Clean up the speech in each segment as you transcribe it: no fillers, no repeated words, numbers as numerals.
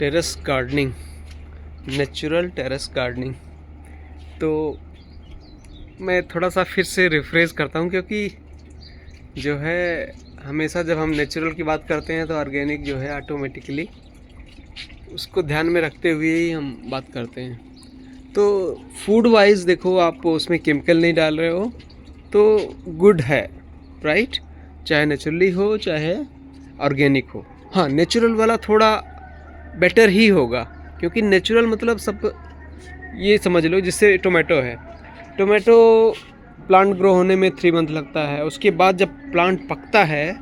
Terrace gardening, natural terrace gardening. तो मैं थोड़ा सा फिर से रिफ्रेश करता हूँ, क्योंकि जो है हमेशा जब हम नेचुरल की बात करते हैं तो ऑर्गेनिक जो है ऑटोमेटिकली उसको ध्यान में रखते हुए ही हम बात करते हैं। तो फूड वाइज देखो, आप उसमें केमिकल नहीं डाल रहे हो तो गुड है, राइट? चाहे नेचुरली हो चाहे ऑर्गेनिक हो। हाँ, नेचुरल वाला थोड़ा बेटर ही होगा, क्योंकि नेचुरल मतलब सब ये समझ लो, जिससे टोमेटो है, टोमेटो प्लांट ग्रो होने में 3 मंथ लगता है। उसके बाद जब प्लांट पकता है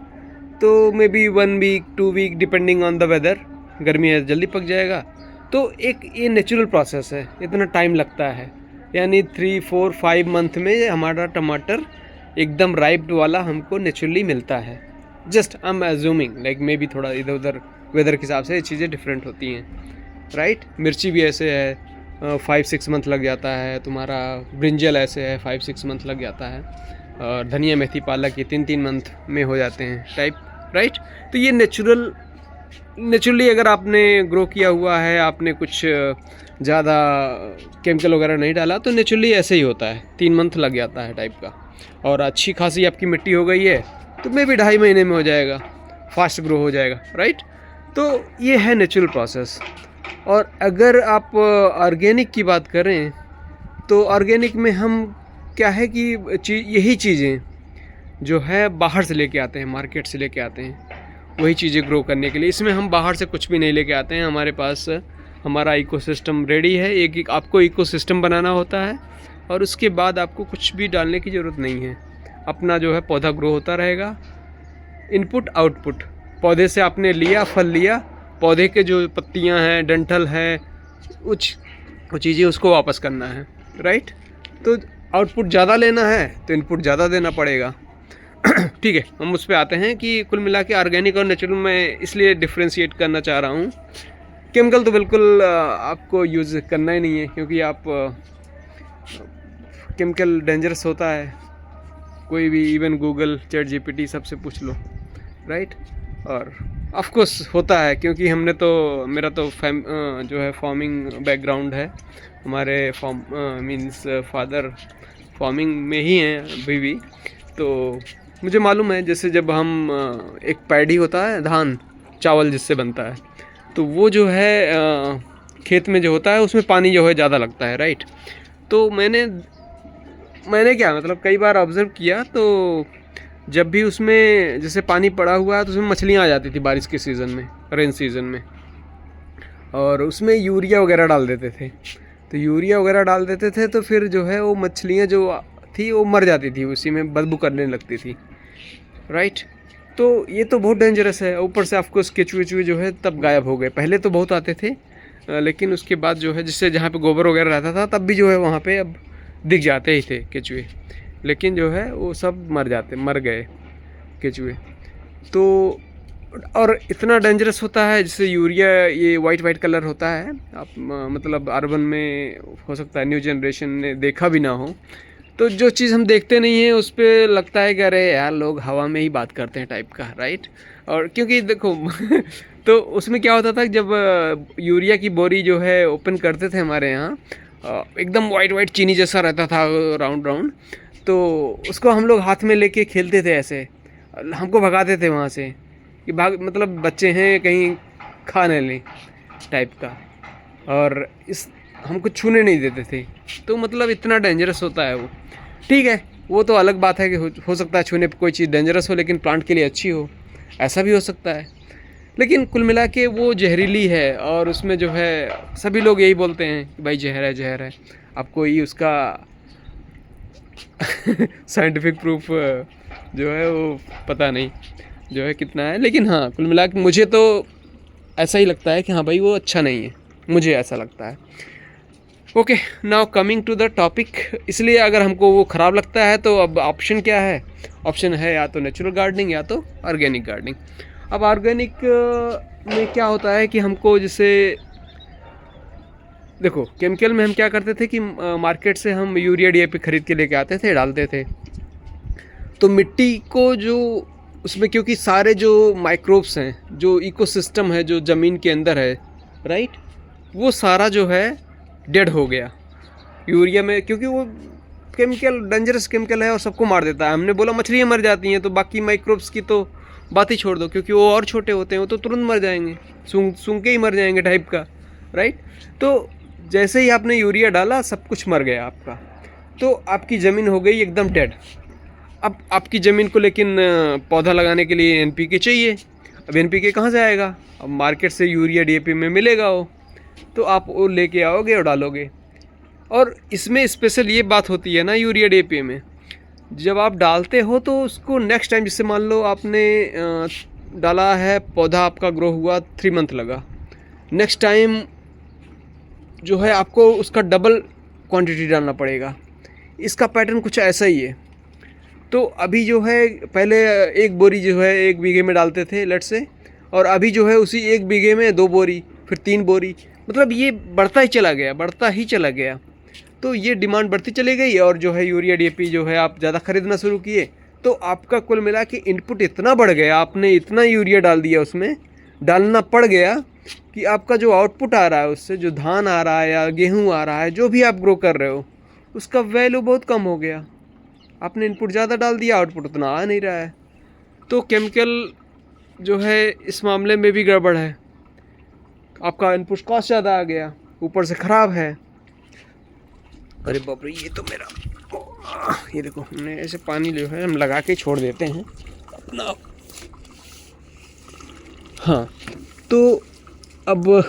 तो maybe 1 week 2 week depending on the weather, गर्मी है जल्दी पक जाएगा। तो एक ये नेचुरल प्रोसेस है, इतना टाइम लगता है। यानी 3 4 5 मंथ में हमारा टमाटर एकदम राइप्ड वाला हमको नेचुरली मिलता है। Just I am assuming, like may be थोड़ा इधर उधर वेदर के हिसाब से ये चीज़ें डिफरेंट होती हैं, राइट? मिर्ची भी ऐसे है 5-6 मंथ लग जाता है, तुम्हारा ब्रिंजल ऐसे है 5-6 मंथ लग जाता है, और धनिया मेथी पालक ये 3-3 मंथ में हो जाते हैं टाइप, राइट? तो ये नेचुरली अगर आपने ग्रो किया हुआ है, आपने कुछ ज़्यादा केमिकल वगैरह नहीं डाला, तो नेचुरली ऐसे ही होता है, 3 मंथ लग जाता है टाइप का। और अच्छी खासी आपकी मिट्टी हो गई है तो मे भी 2.5 महीने में हो जाएगा, फास्ट ग्रो हो जाएगा, राइट? तो ये है नेचुरल प्रोसेस। और अगर आप ऑर्गेनिक की बात करें तो ऑर्गेनिक में हम क्या है कि यही चीज़ें जो है बाहर से लेके आते हैं, मार्केट से लेके आते हैं, वही चीज़ें ग्रो करने के लिए। इसमें हम बाहर से कुछ भी नहीं लेके आते हैं, हमारे पास हमारा इकोसिस्टम रेडी है। एक आपको इकोसिस्टम बनाना होता है और उसके बाद आपको कुछ भी डालने की ज़रूरत नहीं है। अपना जो है पौधा ग्रो होता रहेगा, इनपुट आउटपुट, पौधे से आपने लिया, फल लिया, पौधे के जो पत्तियां हैं, डंठल है, वो चीज़ें उसको वापस करना है, राइट? तो आउटपुट ज़्यादा लेना है तो इनपुट ज़्यादा देना पड़ेगा। ठीक है, हम उस पर आते हैं कि कुल मिला के ऑर्गेनिक और नेचुरल में इसलिए डिफ्रेंशिएट करना चाह रहा हूँ। केमिकल तो बिल्कुल आपको यूज़ करना ही नहीं है, क्योंकि आप केमिकल डेंजरस होता है। कोई भी, इवन गूगल, चैट जीपीटी, सबसे पूछ लो, राइट? और ऑफ कोर्स होता है, क्योंकि हमने तो, मेरा तो जो है फार्मिंग बैकग्राउंड है, हमारे मीन्स फादर फार्मिंग में ही हैं अभी भी, तो मुझे मालूम है। जैसे जब हम एक पैडी होता है, धान चावल जिससे बनता है, तो वो जो है खेत में जो होता है उसमें पानी जो है ज़्यादा लगता है, राइट? तो मैंने क्या मतलब कई बार ऑब्ज़र्व किया, तो जब भी उसमें जैसे पानी पड़ा हुआ है तो उसमें मछलियाँ आ जाती थी बारिश के सीज़न में, रेन सीज़न में, और उसमें यूरिया वगैरह डाल देते थे। तो यूरिया वगैरह डाल देते थे तो फिर जो है वो मछलियाँ जो थी वो मर जाती थी, उसी में बदबू करने लगती थी, राइट? तो ये तो बहुत डेंजरस है। ऊपर से आपको केचुए जो है तब गायब हो गए। पहले तो बहुत आते थे, लेकिन उसके बाद जो है, जिससे जहाँ पे गोबर वगैरह रहता था तब भी जो है वहाँ पे अब दिख जाते ही थे केचुए, लेकिन जो है वो सब मर गए केचुए। तो और इतना डेंजरस होता है, जैसे यूरिया, ये वाइट कलर होता है। आप मतलब अर्बन में हो सकता है न्यू जनरेशन ने देखा भी ना हो, तो जो चीज़ हम देखते नहीं हैं उस पर लगता है कि अरे यार लोग हवा में ही बात करते हैं टाइप का, राइट? और क्योंकि देखो तो उसमें क्या होता था, जब यूरिया की बोरी जो है ओपन करते थे हमारे यहाँ, एकदम वाइट चीनी जैसा रहता था, राउंड, तो उसको हम लोग हाथ में लेके खेलते थे, ऐसे हमको भगाते थे वहाँ से कि भाग, मतलब बच्चे हैं कहीं खा न लें टाइप का, और इस हमको छूने नहीं देते थे। तो मतलब इतना डेंजरस होता है वो। ठीक है, वो तो अलग बात है कि हो सकता है छूने पर कोई चीज़ डेंजरस हो लेकिन प्लांट के लिए अच्छी हो, ऐसा भी हो सकता है। लेकिन कुल मिला के वो जहरीली है, और उसमें जो है सभी लोग यही बोलते हैं कि भाई जहर है। आपको ये उसका साइंटिफिक प्रूफ जो है वो पता नहीं जो है कितना है, लेकिन हाँ कुल मिला के मुझे तो ऐसा ही लगता है कि हाँ भाई वो अच्छा नहीं है, मुझे ऐसा लगता है। Okay, now coming to the topic. इसलिए अगर हमको वो ख़राब लगता है तो अब ऑप्शन क्या है? ऑप्शन है या तो नेचुरल गार्डनिंग या तो ऑर्गेनिक गार्डनिंग। अब ऑर्गेनिक में क्या होता है कि हमको, जैसे देखो केमिकल में हम क्या करते थे कि मार्केट से हम यूरिया डीएपी खरीद के लेके आते थे, डालते थे, तो मिट्टी को जो उसमें, क्योंकि सारे जो माइक्रोब्स हैं, जो इकोसिस्टम है जो ज़मीन के अंदर है, राइट, वो सारा जो है डेड हो गया यूरिया में, क्योंकि वो केमिकल डेंजरस केमिकल है और सबको मार देता है। हमने बोला मछलियाँ मर जाती हैं, तो बाकी माइक्रोब्स की तो बात ही छोड़ दो, क्योंकि वो और छोटे होते हैं, वो तो तुरंत मर जाएंगे, सूंघ के ही मर जाएंगे टाइप का, राइट। तो जैसे ही आपने यूरिया डाला सब कुछ मर गया आपका, तो आपकी ज़मीन हो गई एकदम डेड। अब आपकी ज़मीन को लेकिन पौधा लगाने के लिए एनपीके चाहिए। अब एनपीके कहाँ से आएगा? अब मार्केट से यूरिया डीएपी में मिलेगा वो, तो आप वो लेके आओगे और डालोगे। और इसमें स्पेशल ये बात होती है ना यूरिया डीएपी में, जब आप डालते हो तो उसको नेक्स्ट टाइम, जैसे मान लो आपने डाला है, पौधा आपका ग्रो हुआ 3 मंथ लगा, नेक्स्ट टाइम जो है आपको उसका डबल क्वांटिटी डालना पड़ेगा। इसका पैटर्न कुछ ऐसा ही है। तो अभी जो है पहले 1 बोरी जो है 1 बीघे में डालते थे लेट से, और अभी जो है उसी 1 बीघे में 2 बोरी, फिर 3 बोरी, मतलब ये बढ़ता ही चला गया। तो ये डिमांड बढ़ती चली गई, और जो है यूरिया डीएपी जो है आप ज़्यादा ख़रीदना शुरू किए, तो आपका कुल मिला के इनपुट इतना बढ़ गया, आपने इतना यूरिया डाल दिया, उसमें डालना पड़ गया कि आपका जो आउटपुट आ रहा है, उससे जो धान आ रहा है या गेहूँ आ रहा है, जो भी आप ग्रो कर रहे हो, उसका वैल्यू बहुत कम हो गया। आपने इनपुट ज़्यादा डाल दिया, आउटपुट उतना आ नहीं रहा है। तो केमिकल जो है इस मामले में भी गड़बड़ है, आपका इनपुट कॉस्ट ज़्यादा आ गया, ऊपर से ख़राब है। अरे बाप रे, ये तो मेरा, ये देखो, हमने ऐसे पानी जो है हम लगा के छोड़ देते हैं अपना। हाँ, तो अब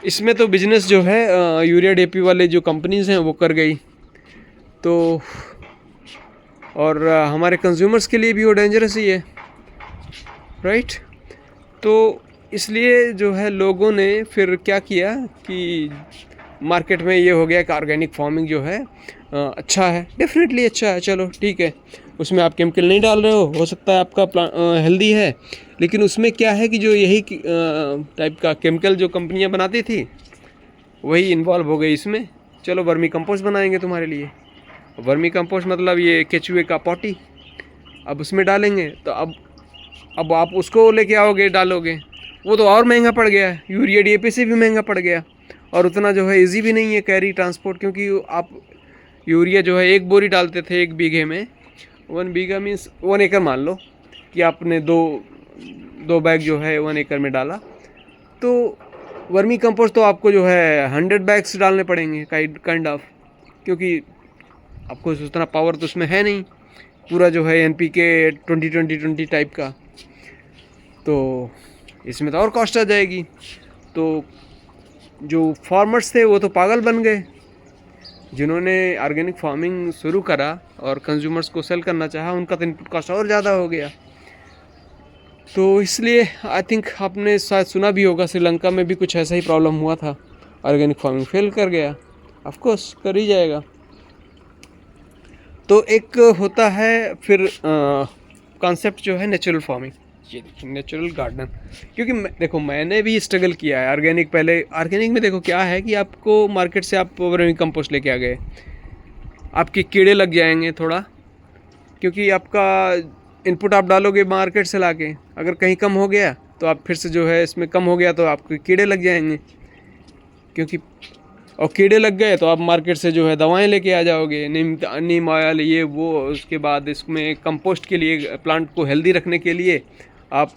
इसमें तो बिजनेस जो है यूरिया डीएपी वाले जो कंपनीज़ हैं वो कर गई, तो और हमारे कंज्यूमर्स के लिए भी वो डेंजरस ही है, राइट। तो इसलिए जो है लोगों ने फिर क्या किया कि मार्केट में ये हो गया कि ऑर्गेनिक फार्मिंग जो है अच्छा है, डेफिनेटली अच्छा है, चलो ठीक है, उसमें आप केमिकल नहीं डाल रहे हो सकता है आपका हेल्दी है, लेकिन उसमें क्या है कि जो यही टाइप का केमिकल जो कंपनियां बनाती थी वही इन्वॉल्व हो गई इसमें। चलो वर्मी कंपोस्ट बनाएंगे तुम्हारे लिए। वर्मी कंपोस्ट मतलब ये केचुए का पॉटी, अब उसमें डालेंगे, तो अब आप उसको लेके आओगे डालोगे, वो तो और महंगा पड़ गया है, यूरिया डीएपी से भी महंगा पड़ गया, और उतना जो है इजी भी नहीं है कैरी ट्रांसपोर्ट, क्योंकि आप यूरिया जो है 1 बोरी डालते थे 1 बीघे में, 1 बीघा मीन्स 1 एकड़ मान लो कि आपने दो बैग जो है 1 एकड़ में डाला, तो वर्मी कंपोस्ट तो आपको जो है 100 बैग्स डालने पड़ेंगे काइंड ऑफ, क्योंकि आपको उतना पावर तो उसमें है नहीं, पूरा जो है एनपीके 20-20-20 टाइप का, तो इसमें तो और कॉस्ट आ जाएगी। तो जो फार्मर्स थे वो तो पागल बन गए, जिन्होंने ऑर्गेनिक फार्मिंग शुरू करा और कंज्यूमर्स को सेल करना चाहा, उनका तो इनपुट कॉस्ट और ज़्यादा हो गया। तो इसलिए आई थिंक आपने शायद सुना भी होगा, श्रीलंका में भी कुछ ऐसा ही प्रॉब्लम हुआ था, ऑर्गेनिक फार्मिंग फेल कर गया, ऑफ कोर्स कर ही जाएगा। तो एक होता है फिर कॉन्सेप्ट जो है नेचुरल फार्मिंग, ये देखिए नेचुरल गार्डन, क्योंकि देखो मैंने भी स्ट्रगल किया है ऑर्गेनिक। पहले ऑर्गेनिक में देखो क्या है कि आपको मार्केट से आप वर्मी कंपोस्ट लेके आ गए, आपके कीड़े लग जाएंगे थोड़ा, क्योंकि आपका इनपुट आप डालोगे मार्केट से लाके, अगर कहीं कम हो गया तो आप फिर से जो है इसमें कम हो गया तो आपके कीड़े लग जाएंगे, क्योंकि और कीड़े लग गए तो आप मार्केट से जो है दवाएं लेके आ जाओगे, नीम ऑयल ये वो। उसके बाद इसमें कंपोस्ट के लिए, प्लांट को हेल्दी रखने के लिए आप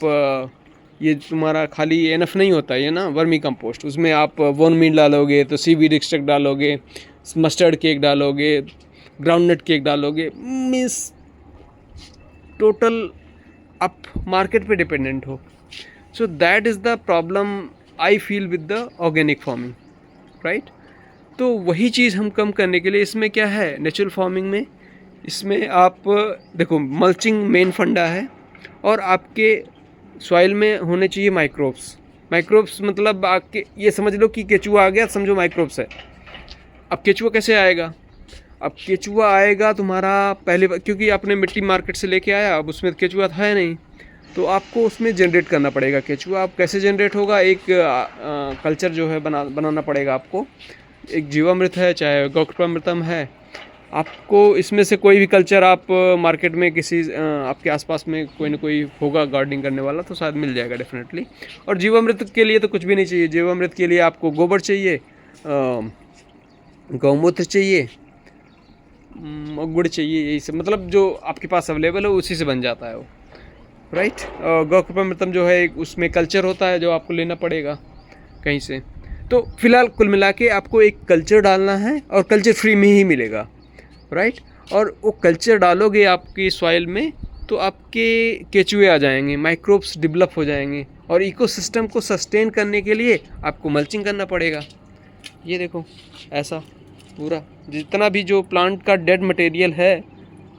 ये तुम्हारा खाली एनफ नहीं होता ये ना वर्मी कंपोस्ट, उसमें आप बोन मील डालोगे तो सीवीड एक्सट्रैक्ट डालोगे, मस्टर्ड केक डालोगे, ग्राउंडनट केक डालोगे, मीन्स टोटल आप मार्केट पे डिपेंडेंट हो। So that is the problem I feel with the organic farming, right. तो वही चीज़ हम कम करने के लिए इसमें क्या है नेचुरल फार्मिंग में, इसमें आप देखो मल्चिंग मेन फंडा है, और आपके सॉइल में होने चाहिए माइक्रोब्स मतलब आपके ये समझ लो कि केचुआ आ गया, समझो माइक्रोब्स है। अब केचुआ कैसे आएगा? अब केचुआ आएगा तुम्हारा पहले, क्योंकि आपने मिट्टी मार्केट से लेके आया, अब उसमें केचुआ था नहीं, तो आपको उसमें जनरेट करना पड़ेगा केचुआ। अब कैसे जनरेट होगा? एक कल्चर जो है बनाना पड़ेगा आपको, एक जीवामृत है चाहे गौक्षामृतम है, आपको इसमें से कोई भी कल्चर आप मार्केट में किसी आपके आसपास में कोई ना कोई होगा गार्डनिंग करने वाला, तो शायद मिल जाएगा डेफिनेटली। और जीवामृत के लिए तो कुछ भी नहीं चाहिए। जीवामृत के लिए आपको गोबर चाहिए, गौमूत्र चाहिए और गुड़ चाहिए, यही सब, मतलब जो आपके पास अवेलेबल है उसी से बन जाता है वो, राइट। गौ कृपामृतम जो है उसमें कल्चर होता है जो आपको लेना पड़ेगा कहीं से। तो फिलहाल कुल मिला के आपको एक कल्चर डालना है और कल्चर फ्री में ही मिलेगा, राइट। और वो कल्चर डालोगे आपकी सॉइल में तो आपके केचुए आ जाएंगे, माइक्रोब्स डेवलप हो जाएंगे, और इकोसिस्टम को सस्टेन करने के लिए आपको मल्चिंग करना पड़ेगा। ये देखो ऐसा पूरा जितना भी जो प्लांट का डेड मटेरियल है,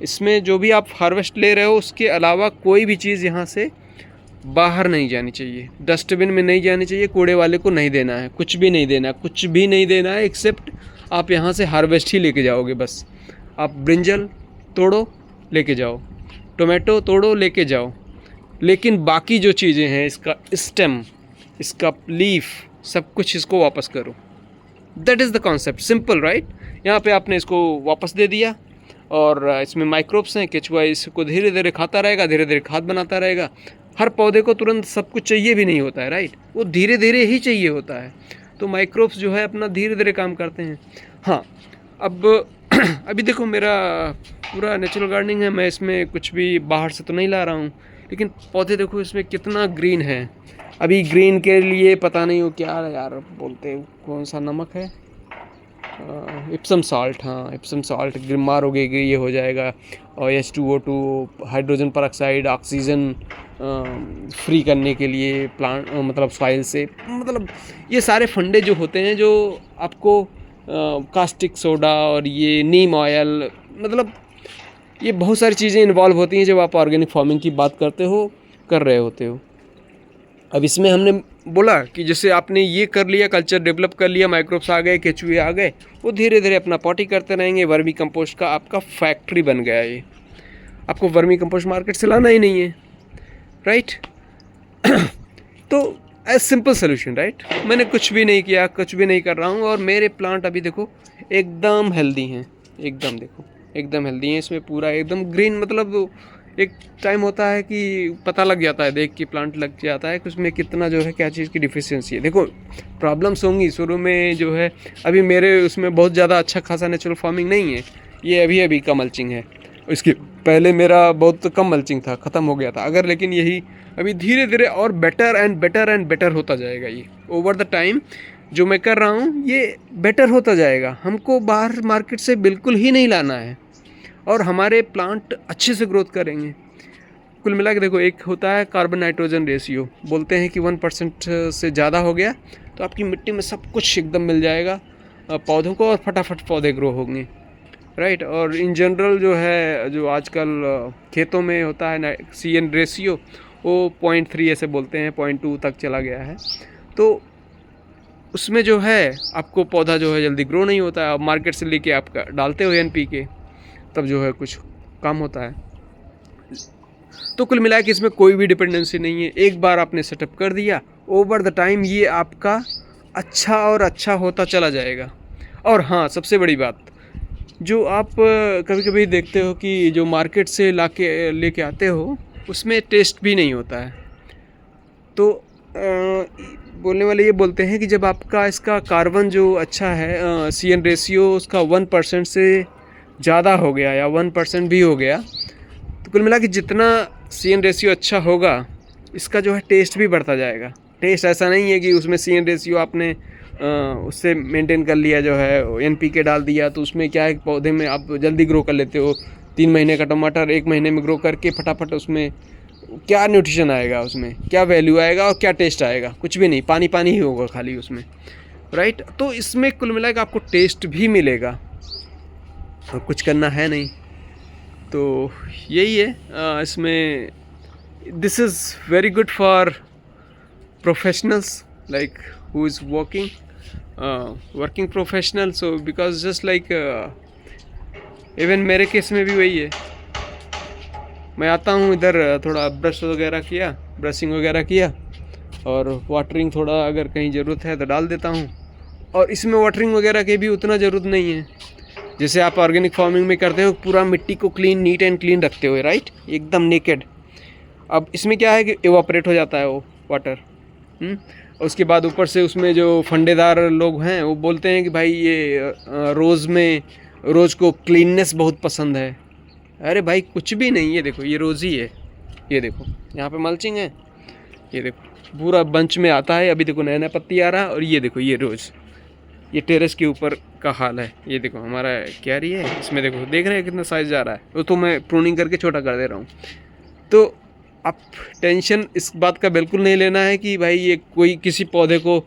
इसमें जो भी आप हार्वेस्ट ले रहे हो उसके अलावा कोई भी चीज़ यहाँ से बाहर नहीं जानी चाहिए, डस्टबिन में नहीं जानी चाहिए, कूड़े वाले को नहीं देना है, कुछ भी नहीं देना है, कुछ भी नहीं देना है, एक्सेप्ट आप यहाँ से हार्वेस्ट ही लेके जाओगे बस। आप ब्रिंजल तोड़ो लेके जाओ, टोमेटो तोड़ो लेके जाओ, लेकिन बाकी जो चीज़ें हैं, इसका स्टेम, इसका लीफ, सब कुछ इसको वापस करो। That is the concept, simple, right. यहाँ पे आपने इसको वापस दे दिया और इसमें माइक्रोब्स हैं, केचुआ इसको धीरे धीरे खाता रहेगा, धीरे धीरे खाद बनाता रहेगा। हर पौधे को तुरंत सब कुछ चाहिए भी नहीं होता है, राइट, वो धीरे धीरे ही चाहिए होता है। तो माइक्रोब्स जो है अपना धीरे धीरे काम करते हैं। हाँ, अब अभी देखो मेरा पूरा नेचुरल गार्डनिंग है, मैं इसमें कुछ भी बाहर से तो नहीं ला रहा हूँ, लेकिन पौधे देखो इसमें कितना ग्रीन है। अभी ग्रीन के लिए पता नहीं वो क्या यार बोलते हैं, कौन सा नमक है, इप्सम सॉल्ट, हाँ इप्सम सॉल्ट मारोगे ये हो जाएगा। और H2O2 hydrogen peroxide, oxygen free करने के लिए प्लांट मतलब सॉइल से, मतलब ये सारे फंडे जो होते हैं जो आपको कास्टिक सोडा और ये नीम ऑयल, मतलब ये बहुत सारी चीज़ें इन्वॉल्व होती हैं जब आप ऑर्गेनिक फार्मिंग की बात करते हो, कर रहे होते हो। अब इसमें हमने बोला कि जैसे आपने ये कर लिया, कल्चर डेवलप कर लिया, माइक्रोब्स आ गए, केचुए आ गए, वो धीरे धीरे अपना पॉटी करते रहेंगे। वर्मी कंपोस्ट का आपका फैक्ट्री बन गया ये, आपको वर्मी कंपोस्ट मार्केट से लाना ही नहीं है, राइट। तो एज सिंपल सोल्यूशन, राइट। मैंने कुछ भी नहीं किया, कुछ भी नहीं कर रहा हूँ, और मेरे प्लांट अभी देखो एकदम हेल्दी हैं, एकदम देखो एकदम हेल्दी हैं। इसमें पूरा एकदम ग्रीन, मतलब एक टाइम होता है कि पता लग जाता है, देख के प्लांट लग जाता है कि उसमें कितना जो है क्या चीज़ की डिफिशियंसी है। देखो प्रॉब्लम्स होंगी शुरू में जो है, अभी मेरे उसमें बहुत ज़्यादा अच्छा खासा नेचुरल फार्मिंग नहीं है, ये अभी का मल्चिंग है। इसके पहले मेरा बहुत कम मल्चिंग था, ख़त्म हो गया था। अगर लेकिन यही अभी धीरे धीरे और better and better and better होता जाएगा, ये ओवर द टाइम जो मैं कर रहा हूँ ये बेटर होता जाएगा। हमको बाहर मार्केट से बिल्कुल ही नहीं लाना है, और हमारे प्लांट अच्छे से ग्रोथ करेंगे। कुल मिला के देखो, एक होता है कार्बन नाइट्रोजन रेशियो, बोलते हैं कि 1% से ज़्यादा हो गया तो आपकी मिट्टी में सब कुछ एकदम मिल जाएगा पौधों को, और फटाफट पौधे ग्रो होंगे, राइट। और इन जनरल जो है, जो आजकल खेतों में होता है ना, CN रेशियो, वो 0.3 ऐसे बोलते हैं, 0.2 तक चला गया है। तो उसमें जो है आपको पौधा जो है जल्दी ग्रो नहीं होता है। आप मार्केट से लेके आप डालते हो NPK, तब जो है कुछ काम होता है। तो कुल मिला के इसमें कोई भी डिपेंडेंसी नहीं है। एक बार आपने सेटअप कर दिया, ओवर द टाइम ये आपका अच्छा और अच्छा होता चला जाएगा। और हाँ, सबसे बड़ी बात, जो आप कभी कभी देखते हो कि जो मार्केट से लेके आते हो उसमें टेस्ट भी नहीं होता है। तो बोलने वाले ये बोलते हैं कि जब आपका इसका कार्बन जो अच्छा है, CN रेशियो उसका 1% से ज़्यादा हो गया या 1% भी हो गया, तो कुल मिला के जितना CN रेशियो अच्छा होगा, इसका जो है टेस्ट भी बढ़ता जाएगा। टेस्ट ऐसा नहीं है कि उसमें CN रेशियो आपने उससे मेंटेन कर लिया, जो है NPK डाल दिया, तो उसमें क्या है, पौधे में आप जल्दी ग्रो कर लेते हो। 3 महीने का टमाटर 1 महीने में ग्रो करके फटाफट, उसमें क्या न्यूट्रिशन आएगा, उसमें क्या वैल्यू आएगा और क्या टेस्ट आएगा? कुछ भी नहीं, पानी पानी ही होगा खाली उसमें, राइट। तो इसमें कुल मिला के आपको टेस्ट भी मिलेगा और कुछ करना है नहीं। तो यही है इसमें। This is very good for professionals like who is working professional, so because just like even मेरे केस में भी वही है। मैं आता हूँ इधर, थोड़ा ब्रश वगैरह किया, ब्रशिंग वगैरह किया, और वाटरिंग थोड़ा अगर कहीं ज़रूरत है तो डाल देता हूँ। और इसमें वाटरिंग वगैरह की भी उतना ज़रूरत नहीं है, जैसे आप ऑर्गेनिक फार्मिंग में करते हो, पूरा मिट्टी को क्लीन, नीट एंड क्लीन रखते हो, राइट, एकदम नेकेड। अब इसमें क्या है कि इवापोरेट हो जाता है वो वाटर। उसके बाद ऊपर से उसमें जो फंडेदार लोग हैं वो बोलते हैं कि भाई ये रोज़ को क्लीननेस बहुत पसंद है। अरे भाई कुछ भी नहीं, ये देखो ये रोज़ ही है, ये देखो यहाँ पे मल्चिंग है, ये देखो पूरा बंच में आता है। अभी देखो नया नया पत्ती आ रहा है। और ये देखो ये रोज़, ये टेरेस के ऊपर का हाल है। ये देखो हमारा क्यारी है, इसमें देखो देख रहे हैं कितना साइज़ जा रहा है। वो तो मैं प्रूनिंग करके छोटा कर दे रहा हूँ। तो आप टेंशन इस बात का बिल्कुल नहीं लेना है कि भाई ये कोई किसी पौधे को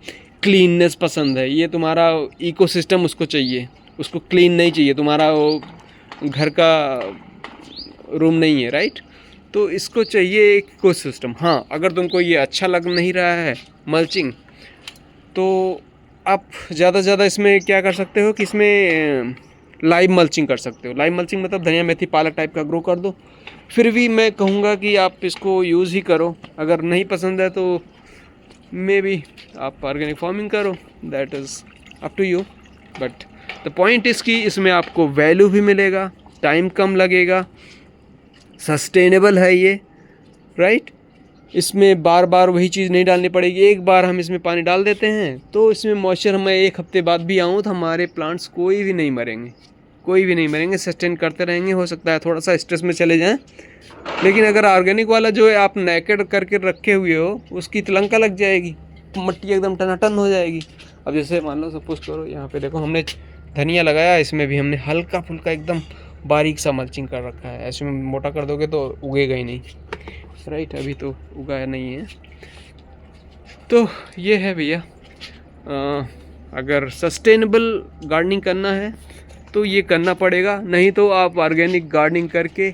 क्लीननेस पसंद है। ये तुम्हारा इकोसिस्टम उसको चाहिए, उसको क्लीन नहीं चाहिए। तुम्हारा वो घर का रूम नहीं है, राइट। तो इसको चाहिए एक इकोसिस्टम। हाँ, अगर तुमको ये अच्छा लग नहीं रहा है मल्चिंग, तो आप ज़्यादा से ज़्यादा इसमें क्या कर सकते हो कि इसमें लाइव मल्चिंग कर सकते हो। लाइव मल्चिंग मतलब धनिया मेथी पालक टाइप का ग्रो कर दो। फिर भी मैं कहूँगा कि आप इसको यूज़ ही करो। अगर नहीं पसंद है तो मे बी आप ऑर्गेनिक फार्मिंग करो, that is up to you. But the point is कि इसमें आपको वैल्यू भी मिलेगा, टाइम कम लगेगा, सस्टेनेबल है ये, राइट। इसमें बार बार वही चीज़ नहीं डालनी पड़ेगी। एक बार हम इसमें पानी डाल देते हैं तो इसमें मॉइस्चर, मैं एक हफ्ते बाद भी आऊँ तो हमारे प्लांट्स कोई भी नहीं मरेंगे, कोई भी नहीं मरेंगे, सस्टेन करते रहेंगे। हो सकता है थोड़ा सा स्ट्रेस में चले जाएं, लेकिन अगर ऑर्गेनिक वाला जो है आप नेकेड करके रखे हुए हो, उसकी तलंका लग जाएगी, मिट्टी एकदम टनाटन हो जाएगी। अब जैसे मान लो सपोज करो यहाँ पे देखो हमने धनिया लगाया, इसमें भी हमने हल्का फुल्का एकदम बारीक सा मल्चिंग कर रखा है। ऐसे में मोटा कर दोगे तो उगेगा ही नहीं, राइट। अभी तो उगाया नहीं है। तो ये है भैया, अगर सस्टेनेबल गार्डनिंग करना है तो ये करना पड़ेगा। नहीं तो आप ऑर्गेनिक गार्डनिंग करके,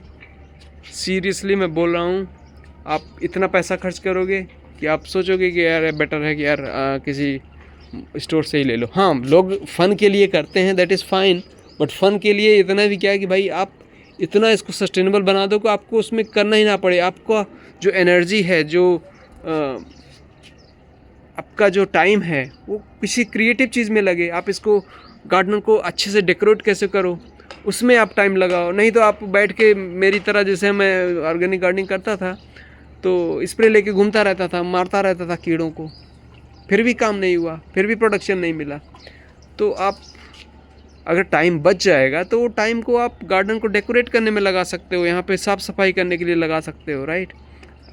सीरियसली मैं बोल रहा हूँ, आप इतना पैसा खर्च करोगे कि आप सोचोगे कि यार बेटर है कि यार किसी स्टोर से ही ले लो। हाँ, लोग फ़न के लिए करते हैं, दैट इज़ फाइन। बट फ़न के लिए इतना भी क्या है कि भाई आप इतना इसको सस्टेनेबल बना दो कि आपको उसमें करना ही ना पड़े। आपका जो एनर्जी है, जो आपका जो टाइम है, वो किसी क्रिएटिव चीज़ में लगे। आप इसको गार्डन को अच्छे से डेकोरेट कैसे करो, उसमें आप टाइम लगाओ। नहीं तो आप बैठ के मेरी तरह, जैसे मैं ऑर्गेनिक गार्डनिंग करता था तो स्प्रे लेके घूमता रहता था, मारता रहता था कीड़ों को, फिर भी काम नहीं हुआ, फिर भी प्रोडक्शन नहीं मिला। तो आप अगर टाइम बच जाएगा तो वो टाइम को आप गार्डन को डेकोरेट करने में लगा सकते हो, यहाँ पे साफ़ सफाई करने के लिए लगा सकते हो, राइट।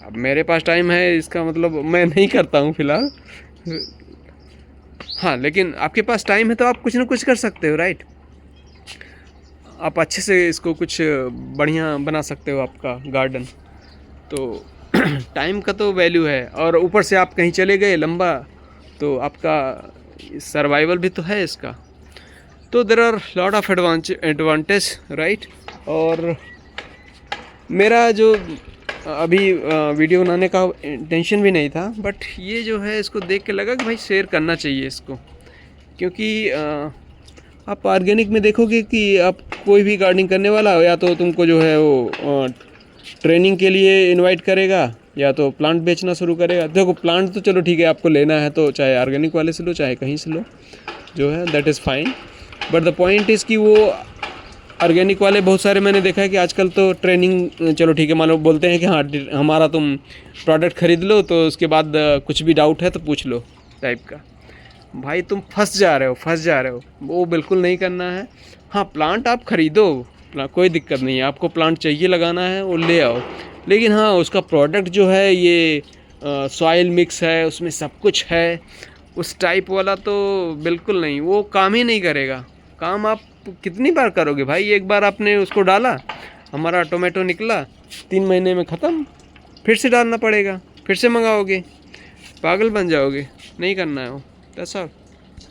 अब मेरे पास टाइम है, इसका मतलब मैं नहीं करता हूँ फ़िलहाल। हाँ, लेकिन आपके पास टाइम है तो आप कुछ ना कुछ कर सकते हो, राइट। आप अच्छे से इसको कुछ बढ़िया बना सकते हो आपका गार्डन। तो टाइम का तो वैल्यू है, और ऊपर से आप कहीं चले गए लंबा तो आपका सर्वाइवल भी तो है इसका। तो there are lot of advantage, right. और मेरा जो अभी वीडियो बनाने का इंटेंशन भी नहीं था, बट ये जो है इसको देख के लगा कि भाई शेयर करना चाहिए इसको। क्योंकि आप ऑर्गेनिक में देखोगे कि आप कोई भी गार्डनिंग करने वाला हो, या तो तुमको जो है वो ट्रेनिंग के लिए इनवाइट करेगा, या तो प्लांट बेचना शुरू करेगा। देखो प्लांट तो चलो ठीक है, आपको लेना है तो चाहे ऑर्गेनिक वाले से लो, चाहे कहीं से लो, जो है that is fine. But the point is कि वो ऑर्गेनिक वाले बहुत सारे मैंने देखा है कि आजकल तो ट्रेनिंग, चलो ठीक है, मान लो बोलते हैं कि हाँ हमारा तुम प्रोडक्ट ख़रीद लो, तो उसके बाद कुछ भी डाउट है तो पूछ लो टाइप का। भाई तुम फंस जा रहे हो, वो बिल्कुल नहीं करना है। हाँ, प्लांट आप ख़रीदो, कोई दिक्कत नहीं है, आपको प्लांट चाहिए लगाना है वो ले आओ। लेकिन हाँ, उसका प्रोडक्ट जो है ये सॉइल मिक्स है, उसमें सब कुछ है, उस टाइप वाला तो बिल्कुल नहीं, वो काम ही नहीं करेगा। काम आप कितनी बार करोगे भाई। एक बार आपने उसको डाला, हमारा टोमेटो निकला, 3 महीने में ख़त्म, फिर से डालना पड़ेगा, फिर से मंगाओगे, पागल बन जाओगे। नहीं करना है वो, दैट्स ऑल।